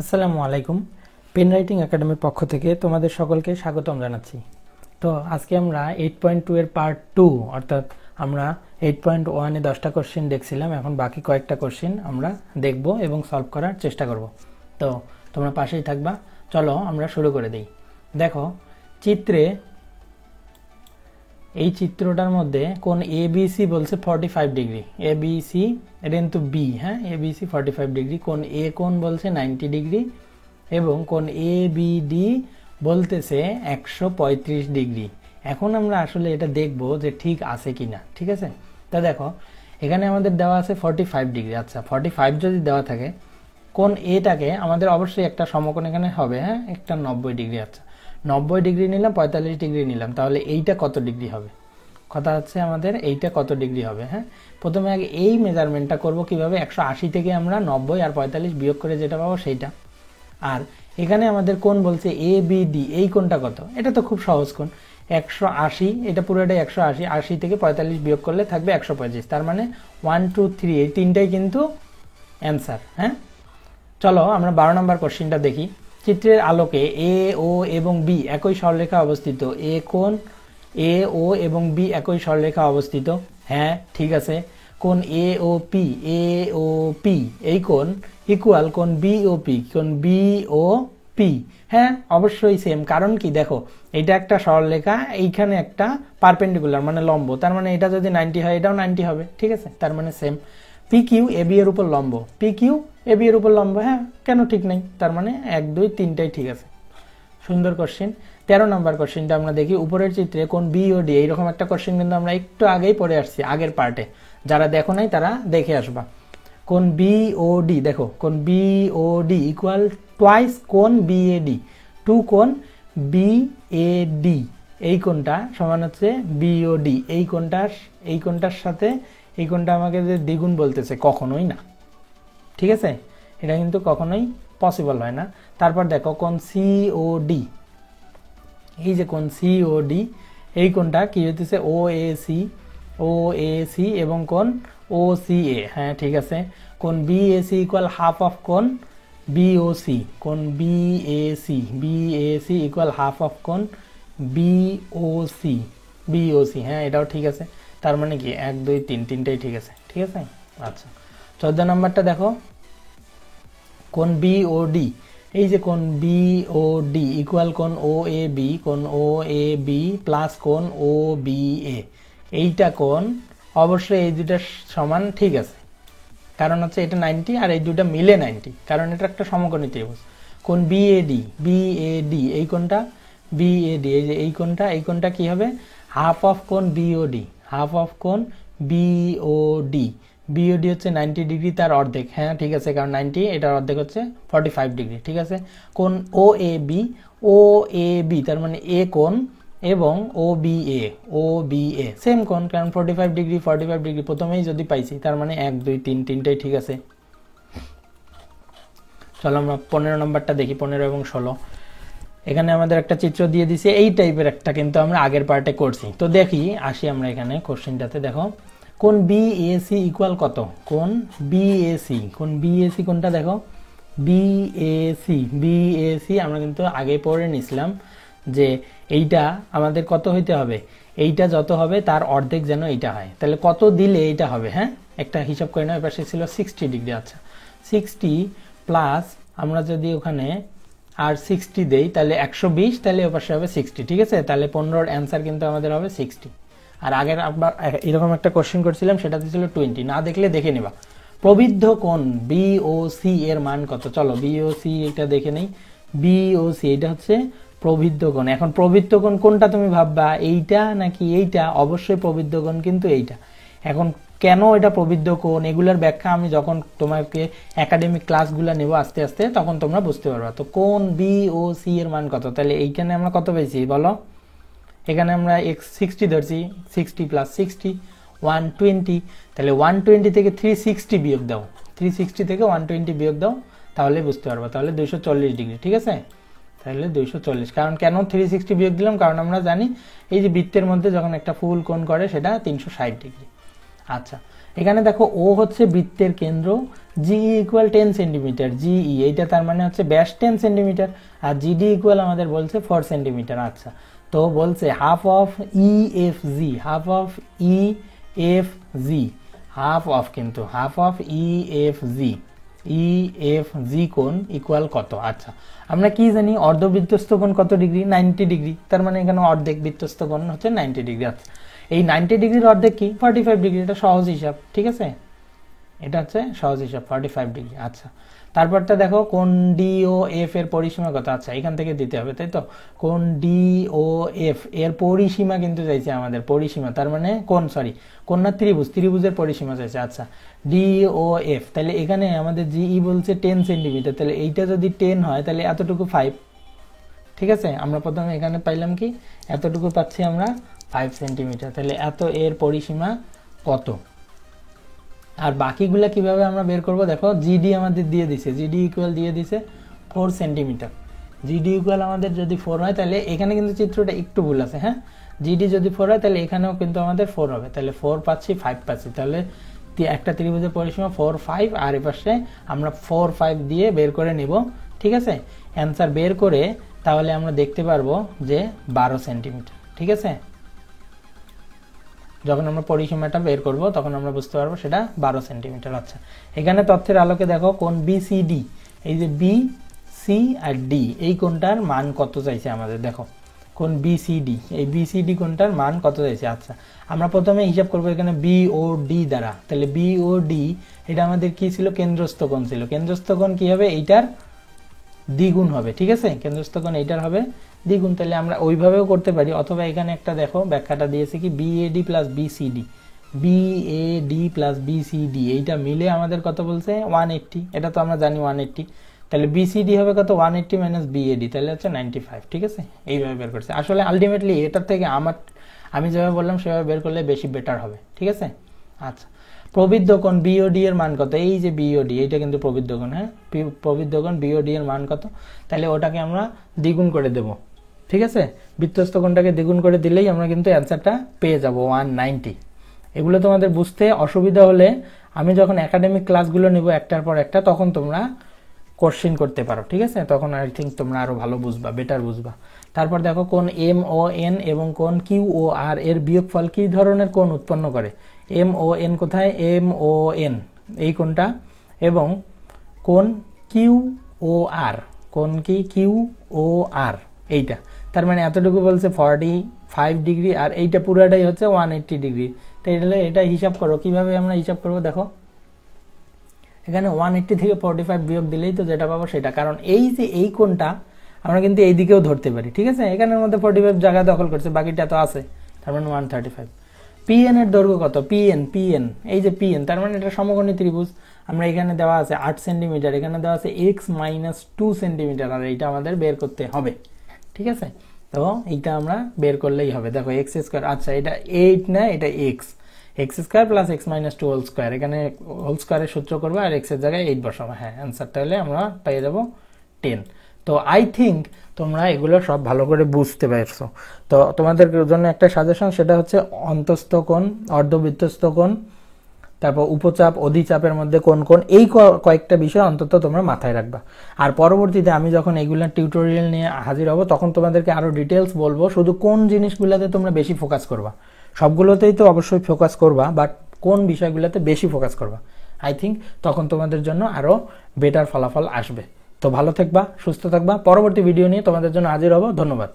আসসালামু আলাইকুম। Pen writing একাডেমির পক্ষ থেকে তোমাদের সকলকে স্বাগতম জানাচ্ছি। তো আজকে আমরা 8.2 এর পার্ট 2 অর্থাৎ আমরা 8.1 এ 10টা কোশ্চেন দেখছিলাম, এখন বাকি কয়েকটা কোশ্চেন আমরা দেখব এবং সলভ করার চেষ্টা করব। তো তোমরা পাশেই থাকবা, চলো আমরা শুরু করে দিই। দেখো চিত্রে, এই চিত্রটার মধ্যে কোণ ABC বলছে 45 ডিগ্রি, ABC এটা কিন্তু বি, হ্যাঁ ABC 45 ডিগ্রি, কোণ এ কোণ বলছে 90 ডিগ্রি এবং কোণ ABD বলতেছে 135 ডিগ্রি। এখন আমরা আসলে এটা দেখব যে ঠিক আছে কিনা, ঠিক আছে। তা দেখো এখানে আমাদের দেওয়া আছে 45 ডিগ্রি। আচ্ছা 45 যদি দেওয়া থাকে, কোণ এটাকে আমাদের অবশ্যই একটা সমকোণ এখানে হবে, হ্যাঁ একটা 90 ডিগ্রি। আচ্ছা 90 ডিগ্রি নিলাম, 45 ডিগ্রি নিলাম, তাহলে এইটা কত ডিগ্রি হবে? কথা হচ্ছে আমাদের এইটা কত ডিগ্রি হবে। হ্যাঁ প্রথমে আগে এই মেজারমেন্টটা করব কিভাবে, 180 থেকে আমরা 90 আর 45 বিয়োগ করে যেটা পাবো সেইটা। আর এখানে আমাদের কোণ বলছে ABD, এই কোণটা কত? এটা তো খুব সহজ কোণ, 180, এটা পুরোটাই 180, 80 থেকে 45 বিয়োগ করলে থাকবে 125, তার মানে 1 2 3 এই তিনটাই কিন্তু অ্যান্সার। হ্যাঁ চলো আমরা 12 নম্বর কোশ্চেনটা দেখি। চিত্রের আলোকে এ ও এবং বি একই সরলরেখা অবস্থিত, এ কোণ এ ও এবং বি একই সরলরেখা অবস্থিত। হ্যাঁ ঠিক আছে। কোণ এ ও পি এই কোণ ইকুয়াল কোণ বি ও পি, কোণ বি ও পি, হ্যাঁ অবশ্যই সেম। কারণ কি দেখো এটা একটা সরলরেখা, এইখানে একটা পারপেন্ডিকুলার মানে লম্ব, তার মানে এটা যদি 90 হয় এটাও 90 হবে, ঠিক আছে, তার মানে same. P Q A B এর উপর লম্ব, পি কিউ এ বি এর উপর লম্ব, হ্যাঁ কেন ঠিক নেই, তার মানে 1 2 3টাই ঠিক আছে। সুন্দর কোশ্চেন। 13 নম্বর কোশ্চেনটা আমরা দেখি। উপরের চিত্রে কোণ বি ও ডি, এইরকম একটা কোশ্চেন কিন্তু আমরা একটু আগেই পড়ে আসছি আগের পার্টে, যারা দেখো নাই তারা দেখে আসবা। কোণ বি ও ডি, দেখো কোণ বি ও ডি ইকুয়াল টুয়াইস কোণ বি এ ডি, 2 কোণ বি এ ডি, এই কোণটা সমান হচ্ছে বি ও ডি, এই কোণটার সাথে এই কোণটা আমাকে যে দ্বিগুণ বলতেছে, কখনোই না, ঠিক আছে, এটা কিন্তু কখনোই পসিবল হয় না। তারপর দেখো কোণ সিওডি, এই যে কোণ সিওডি এই কোণটা কি হইতেছে ও এ সি এবং কোণ ও সি এ, হ্যাঁ ঠিক আছে। কোণ বিএসি ইকুয়াল হাফ অফ কোণ বিওসি, কোণ বিএসি ইকুয়াল হাফ অফ কোণ বিওসি, হ্যাঁ এটাও ঠিক আছে। তার মানে কি 1 2 3 তিনটাই ঠিক আছে, ঠিক আছে। আচ্ছা 14 নম্বরটা দেখো। কোণ বিওডি, এই যে কোণ বিওডি ইকুয়াল কোণ ও এ বি, কোণ ও এ বি প্লাস কোণ ও বি এ, এইটা কোণ অবশ্যই এই দুটা সমান, ঠিক আছে, কারণ হচ্ছে এটা 90 আর এই দুটা মিলে 90, কারণ এটা একটা সমকোণী ত্রিভুজ। কোণ বিএডি এই কোণটা বিএডি, এই যে এই কোণটা কি হবে, হাফ অফ কোণ বিওডি, হাফ অফ কোণ বিওডি, বিওডি হচ্ছে 90 ডিগ্রি, তার অর্ধেক, হ্যাঁ ঠিক আছে, কারণ 90 এটার অর্ধেক হচ্ছে 45 ডিগ্রি, ঠিক আছে। কোণ ও এ বি তার মানে এ কোণ এবং ও বি এ সেম কোণ, কারণ 45 ডিগ্রি প্রথমেই যদি পাইছি, তার মানে 1 2 3 তিনটাই ঠিক আছে। চলো আমরা 15 নম্বরটা দেখি, 15 এবং 16। এখানে আমাদের একটা চিত্র দিয়ে দিছে, এই টাইপের একটা কিন্তু আমরা আগের পার্টে করছি। তো দেখি আসি আমরা এখানে কোশ্চেনটাতে। দেখো কোণ বিএসি ইকুয়াল কত, কোণ বিএসি কোণটা দেখো বিএসি আমরা কিন্তু আগে পড়ে নিছিলাম যে এইটা আমাদের কত হইতে হবে, এইটা যত হবে তার অর্ধেক যেন এইটা হয়, তাহলে কত দিলে এইটা হবে, হ্যাঁ একটা হিসাব করে নাও। এপাশে ছিল 60 ডিগ্রি, আচ্ছা 60 প্লাস আমরা যদি ওখানে আর 60 দেই তাহলে 120, তাহলে ওপাশে হবে 60, ঠিক আছে, তাহলে 15-র অ্যান্সার কিন্তু আমাদের হবে 60। আর আগের এরকম একটা কোশ্চেন করছিলাম, সেটাতে ছিল 20, না দেখলে দেখে নিবা। প্রবৃদ্ধ কোণ বিওসি এর মান কত, চলো বিওসি এটা দেখে নেই। বিওসি এটা হচ্ছে প্রবৃদ্ধ কোণ। এখন প্রবৃদ্ধ কোণ কোনটা তুমি ভাববা, এইটা নাকি এইটা? অবশ্যই প্রবৃদ্ধ কোণ কিন্তু এইটা। এখন কেন এটা প্রবৃদ্ধ কোণ, এগুলার ব্যাখ্যা আমি যখন তোমাকে একাডেমিক ক্লাসগুলো নেব আস্তে আস্তে, তখন তোমরা বুঝতে পারবা। তো কোণ বিওসি এর মান কত, তাহলে এইখানে আমরা কত পেয়েছি বলো, এখানে আমরা 60 ধরছি, 60 প্লাস 60 120, তাহলে 120 থেকে 360 বিয়োগ দাও, 360 থেকে 120 বিয়োগ দাও, তাহলে বুঝতে পারবো, তাহলে 240 ডিগ্রি, ঠিক আছে, তাহলে 240। কারণ কেন 360 বিয়োগ দিলাম, কারণ আমরা জানি এই যে বৃত্তের মধ্যে যখন একটা ফুল কোণ করে সেটা 360 ডিগ্রি। আচ্ছা এখানে দেখো ও হচ্ছে বৃত্তের কেন্দ্র, জি ইকুয়াল 10 সেন্টিমিটার, জিই এইটা তার মানে হচ্ছে ব্যাস 10 সেন্টিমিটার, আর জিডি ইকুয়াল আমাদের বলছে 4 সেন্টিমিটার। আচ্ছা, তো বলছে half of E F G, half of E F G, half of কিন্তু half of E F G, E F G কোণ ইকুয়াল কত? আচ্ছা, আমরা কি জানি অর্ধবৃত্তস্থ কোণ কত ডিগ্রি? 90 ডিগ্রি। তার মানে এখানে অর্ধেক বৃত্তস্থ কোণ হচ্ছে 90 ডিগ্রি। আচ্ছা, এই 90 ডিগ্রির অর্ধেক কি? 45 ডিগ্রি। এটা সহজ হিসাব, ঠিক আছে, এটা হচ্ছে সহজ হিসাব 45 ডিগ্রি। আচ্ছা, তারপরটা দেখো কোণ ডি ও এফ এর পরিসীমা কত? আচ্ছা, এখান থেকে দিতে হবে, তাই তো? কোণ ডি ও এফ এর পরিসীমা কিন্তু চাইছে আমাদের, পরিসীমা তার মানে কোণ, সরি কোণ না, ত্রিভুজ, ত্রিভুজের পরিসীমা চাইছে। আচ্ছা, ডি ও এফ, তাহলে এখানে আমাদের জিই বলছে 10 সেন্টিমিটার, তাহলে এইটা যদি 10 হয় তাহলে এতটুকু 5, ঠিক আছে। আমরা প্রথমে এখানে পাইলাম কি, এতটুকু পাচ্ছি আমরা 5 সেন্টিমিটার, তাহলে এত এর পরিসীমা কত? আর বাকিগুলা কিভাবে আমরা বের করব? দেখো জিডি আমাদের দিয়ে দিছে, জিডি ইকুয়াল দিয়ে দিছে 4 সেন্টিমিটার। জিডি ইকুয়াল আমাদের যদি 4 হয় তাহলে এখানে কিন্তু চিত্রটা একটু ভুল আছে, হ্যাঁ, জিডি যদি 4 হয় তাহলে এখানেও কিন্তু আমাদের 4 হবে, তাহলে 4 পাচ্ছি, 5 পাচ্ছি, তাহলে একটা ত্রিভুজের পরিসীমা 4, 5, আর এপাশে আমরা 4, 5 দিয়ে বের করে নিব, ঠিক আছে। অ্যান্সার বের করে তাহলে আমরা দেখতে পারবো যে 12 সেন্টিমিটার, ঠিক আছে। যখন আমরা পরিসীমাটা বের করব তখন আমরা বুঝতে পারবো সেটা 12 সেন্টিমিটার। আচ্ছা, এখানে তথ্যের আলোকে দেখো কোণ বিসিডি, এই যে বি, সি আর ডি, এই কোণটার মান কত চাইছে আমাদের? দেখো কোণ বিসিডি, এই বিসিডি কোণটার মান কত চাইছে? আচ্ছা, আমরা প্রথমে হিসাব করবো এখানে বি ও ডি দ্বারা, তাহলে বি ও ডি এটা আমাদের কি ছিল? কেন্দ্রস্থ কোণ ছিল। কেন্দ্রস্থ কোণ কি হবে? এইটার দ্বিগুণ হবে, ঠিক আছে, কেন্দ্রস্থ কোণ এইটার হবে দ্বিগুণ। তাহলে আমরা ওইভাবেও করতে পারি, অথবা এখানে একটা দেখো ব্যাখ্যাটা দিয়েছে কি, BAD plus BCD, BAD plus BCD এইটা মিলে আমাদের কত বলছে? 180। এটা তো আমরা জানি 180, তাহলে বিসিডি হবে কত? 180 মাইনাস বিএডি, তাহলে হচ্ছে 95, ঠিক আছে। এইভাবে বের করছে। আসলে আলটিমেটলি এটার থেকে আমি যেভাবে বললাম সেভাবে বের করলে বেশি বেটার হবে, ঠিক আছে। আচ্ছা, প্রবৃদ্ধ কোণ বিওডি এর মান কত? এই যে বিওডি, এইটা কিন্তু প্রবৃদ্ধ কোণ, হ্যাঁ, প্রবৃদ্ধ কোণ বিওডি এর মান কত? তাহলে ওটাকে আমরা দ্বিগুণ করে দেব, ঠিক আছে। বৃত্তস্থ কোণটাকে দ্বিগুণ করে দিলেই আমরা কিন্তু অ্যান্সারটা পেয়ে যাব 190। এগুলো তোমাদের বুঝতে অসুবিধা হলে আমি যখন একাডেমিক ক্লাসগুলো নেব একটার পর একটা, তখন তোমরা কোশ্চেন করতে পারো, ঠিক আছে, তখন আই থিঙ্ক তোমরা আরো ভালো বুঝবা, বেটার বুঝবা। তারপর দেখো কোণ এম ও এন এবং কোণ কিউ ও আর এর বিয়োগফল কি ধরনের কোণ উৎপন্ন করে? এম ও এন কোথায়? এম ও এন এই কোণটা, এবং কোণ কিউ ও আর, কোণ কি? কিউ ও আর এইটা, তার মানে এতটুকু বলছে 45 ডিগ্রি, আর এইটা পুরাটাই হচ্ছে 180 ডিগ্রি। তাহলে এটা হিসাব করো, কিভাবে আমরা হিসাব করবো? দেখো এখানে 180 থেকে 45 বিয়োগ দিলেই তো যেটা পাবো সেটা, কারণ এই যে এই কোণটা আমরা কিন্তু এই দিকেও ধরতে পারি, ঠিক আছে। এখানের মধ্যে 45 জায়গা দখল করছে, বাকিটা তো আছে, তার মানে 135। পিএন এর দৈর্ঘ্য কত? পিএন, এই যে পিএন, তার মানে এটা সমকোণী ত্রিভুজ। আমরা এখানে দেওয়া আছে 8 সেন্টিমিটার, এখানে দেওয়া আছে x-2 সেন্টিমিটার, আর এইটা আমাদের বের করতে হবে, ঠিক আছে। তো এইটা আমরা বের করলেই হবে। দেখো এক্স স্কোয়ার, আচ্ছা এটা 8 না, এটা x square plus x-2 whole square, এখানে হোল স্কোয়ারের সূত্র করবো আর এক্স এর জায়গায় 8 বসাবো, হ্যাঁ, অ্যান্সারটা হলে আমরা পেয়ে যাবো 10। তো আই থিঙ্ক তোমরা এগুলো সব ভালো করে বুঝতে পারছো। তো তোমাদের জন্য একটা সাজেশন, সেটা হচ্ছে অন্তস্থ কোণ, অর্ধবৃত্তস্থ কোণ, তারপর উপচাপ, অধিচাপের মধ্যে কোন কোন, এই কয়েকটা বিষয় অন্তত তোমরা মাথায় রাখবা। আর পরবর্তীতে আমি যখন এইগুলো টিউটোরিয়াল নিয়ে হাজির হব তখন তোমাদেরকে আরো ডিটেলস বলবো, শুধু কোন জিনিসগুলোতে তোমরা বেশি ফোকাস করবা। সবগুলোতেই তো অবশ্যই ফোকাস করবা, বাট কোন বিষয়গুলোতে বেশি ফোকাস করবা, আই থিঙ্ক তখন তোমাদের জন্য আরো বেটার ফলাফল আসবে। তো ভালো থাকবা, সুস্থ থাকবা, পরবর্তী ভিডিও নিয়ে তোমাদের জন্য হাজির হব। ধন্যবাদ।